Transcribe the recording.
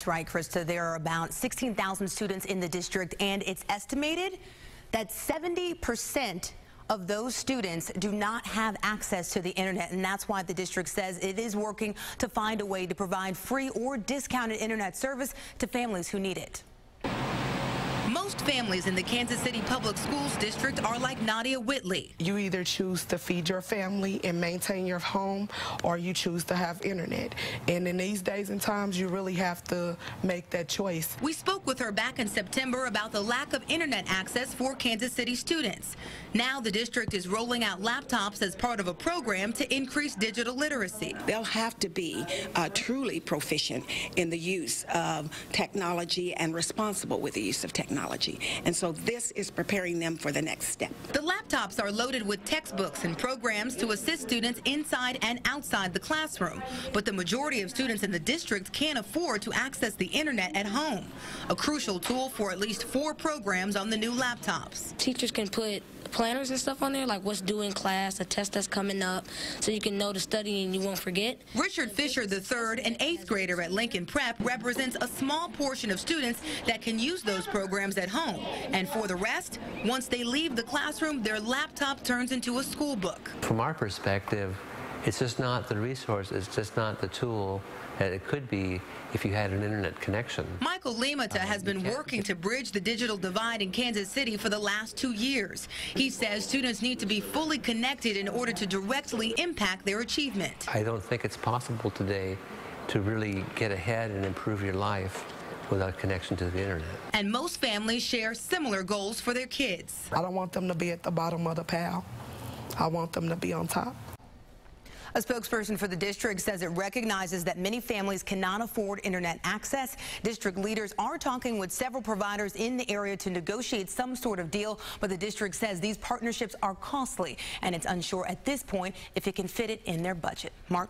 Right, Krista, there are about 16,000 students in the district, and it's estimated that 70% of those students do not have access to the internet, and that's why the district says it is working to find a way to provide free or discounted internet service to families who need it. Most families in the Kansas City Public Schools district are like Nadia Whitley. You either choose to feed your family and maintain your home, or you choose to have internet. And in these days and times, you really have to make that choice. We spoke with her back in September about the lack of internet access for Kansas City students. Now the district is rolling out laptops as part of a program to increase digital literacy. They'll have to be truly proficient in the use of technology and responsible with the use of technology. And so this is preparing them for the next step. The laptops are loaded with textbooks and programs to assist students inside and outside the classroom. But the majority of students in the district can't afford to access the internet at home. A crucial tool for at least 4 programs on the new laptops. Teachers can put planners and stuff on there, like what's due in class, a test that's coming up, so you can know to study and you won't forget. Richard Fisher III, an 8th grader at Lincoln Prep, represents a small portion of students that can use those programs at home. And for the rest, once they leave the classroom, their laptop turns into a school book. From our perspective, it's just not the resource, it's just not the tool that it could be if you had an internet connection. Michael Limata has been working to bridge the digital divide in Kansas City for the last 2 years. He says students need to be fully connected in order to directly impact their achievement. I don't think it's possible today to really get ahead and improve your life without connection to the internet. And most families share similar goals for their kids. I don't want them to be at the bottom of the pile. I want them to be on top. A spokesperson for the district says it recognizes that many families cannot afford internet access. District leaders are talking with several providers in the area to negotiate some sort of deal, but the district says these partnerships are costly, and it's unsure at this point if it can fit it in their budget. Mark?